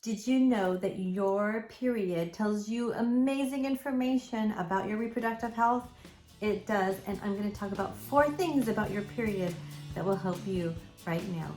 Did you know that your period tells you amazing information about your reproductive health? It does, and I'm going to talk about 4 things about your period that will help you right now.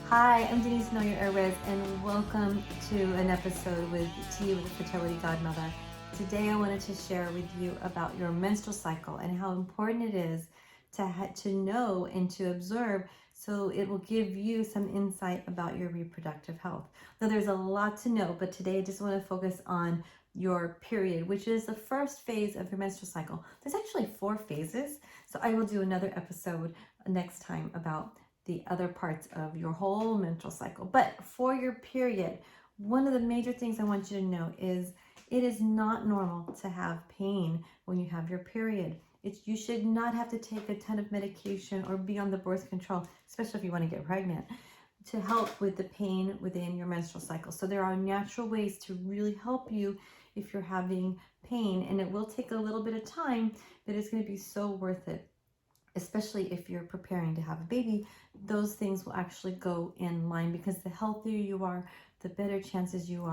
Hi, I'm Denise Noyer Erez, and welcome to an episode with Tea with the Fertility Godmother. Today, I wanted to share with you about your menstrual cycle and how important it is to know and to observe, so it will give you some insight about your reproductive health. Now, there's a lot to know, but today I just want to focus on your period, which is the first phase of your menstrual cycle. There's actually 4 phases, so I will do another episode next time about the other parts of your whole menstrual cycle. But for your period, one of the major things I want you to know is it is not normal to have pain when you have your period. You should not have to take a ton of medication or be on the birth control, especially if you want to get pregnant, to help with the pain within your menstrual cycle. So there are natural ways to really help you if you're having pain, and it will take a little bit of time, but it's going to be so worth it. Especially if you're preparing to have a baby, those things will actually go in line, because the healthier you are, the better chances you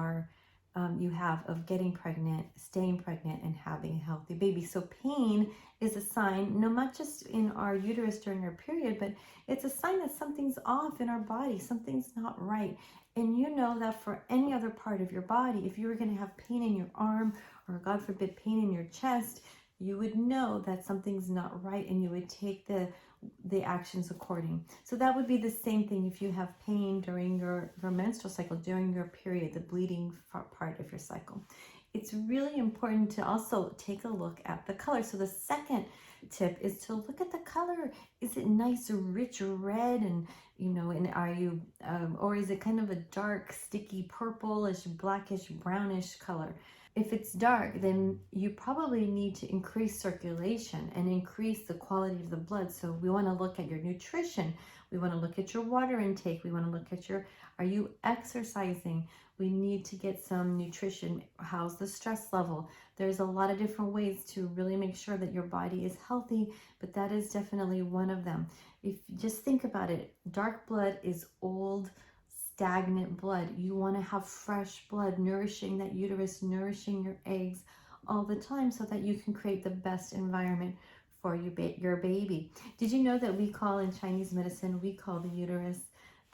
have of getting pregnant, staying pregnant, and having a healthy baby. So pain is a sign, not just in our uterus during our period, but it's a sign that something's off in our body, something's not right. And you know that for any other part of your body, if you were going to have pain in your arm, or God forbid, pain in your chest, you would know that something's not right, and you would take the actions according. So that would be the same thing if you have pain during your menstrual cycle, during your period, the bleeding part of your cycle. It's really important to also take a look at the color. So the second tip is to look at the color. Is it nice, rich red, and and are you, or is it kind of a dark, sticky, purplish, blackish, brownish color? If it's dark, then you probably need to increase circulation and increase the quality of the blood. So we want to look at your nutrition. We want to look at your water intake. We want to look at are you exercising? We need to get some nutrition. How's the stress level? There's a lot of different ways to really make sure that your body is healthy, but that is definitely one of them. If just think about it, dark blood is old, stagnant blood. You want to have fresh blood nourishing that uterus, nourishing your eggs all the time, so that you can create the best environment for your baby. Did you know that we call, in Chinese medicine, we call the uterus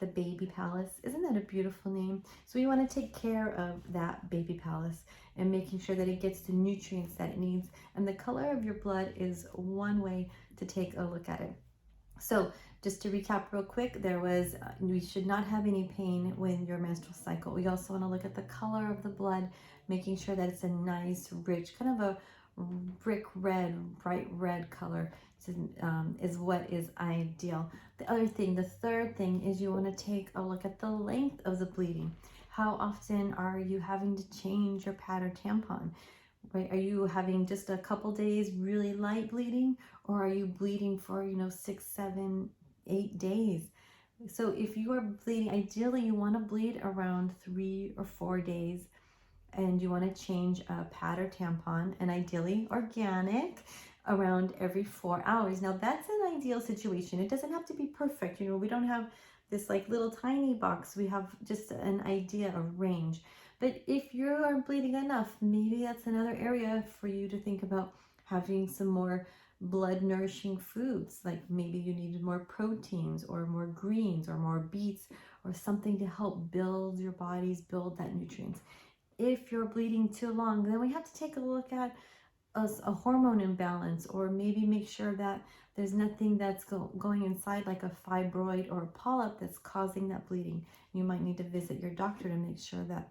the baby palace? Isn't that a beautiful name? So we want to take care of that baby palace and making sure that it gets the nutrients that it needs. And the color of your blood is one way to take a look at it. So just to recap real quick, we should not have any pain when your menstrual cycle. We also want to look at the color of the blood, making sure that it's a nice, rich, kind of a brick red, bright red color is what is ideal. The third thing is you want to take a look at the length of the bleeding. How often are you having to change your pad or tampon? Right? Are you having just a couple days really light bleeding, or are you bleeding for 6, 7, 8 days? So if you are bleeding, ideally you want to bleed around 3 or 4 days, and you want to change a pad or tampon, and ideally organic, around every 4 hours. Now that's an ideal situation. It doesn't have to be perfect. We don't have this like little tiny box. We have just an idea of range. But if you are bleeding enough, maybe that's another area for you to think about having some more blood nourishing foods. Like maybe you needed more proteins, or more greens, or more beets, or something to help build your bodies, build that nutrients. If you're bleeding too long, then we have to take a look at a hormone imbalance, or maybe make sure that there's nothing that's going inside, like a fibroid or a polyp, that's causing that bleeding. You might need to visit your doctor to make sure that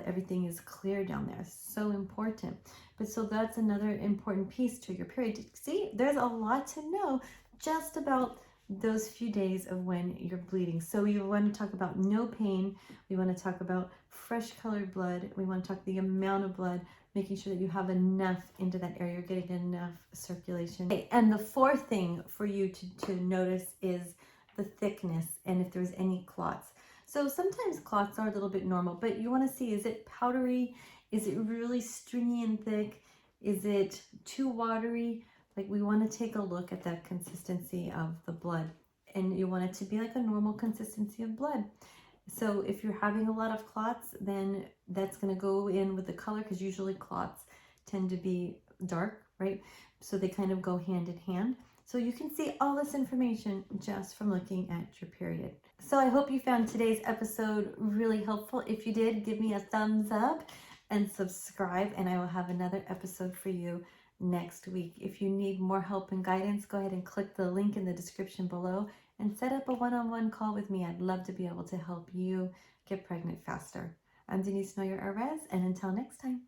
everything is clear down there. So important. But so that's another important piece to your period. See, there's a lot to know just about those few days of when you're bleeding. So we want to talk about no pain. We want to talk about fresh colored blood. We want to talk the amount of blood, making sure that you have enough into that area, you're getting enough circulation. Okay, and the fourth thing for you to notice is the thickness, and if there's any clots. So sometimes clots are a little bit normal, but you want to see, is it powdery? Is it really stringy and thick? Is it too watery? Like, we want to take a look at that consistency of the blood, and you want it to be like a normal consistency of blood. So if you're having a lot of clots, then that's going to go in with the color, because usually clots tend to be dark, right? So they kind of go hand in hand. So you can see all this information just from looking at your period. So I hope you found today's episode really helpful. If you did, give me a thumbs up and subscribe, and I will have another episode for you next week. If you need more help and guidance, go ahead and click the link in the description below and set up a one-on-one call with me. I'd love to be able to help you get pregnant faster. I'm Denise Noyer Arez, and until next time.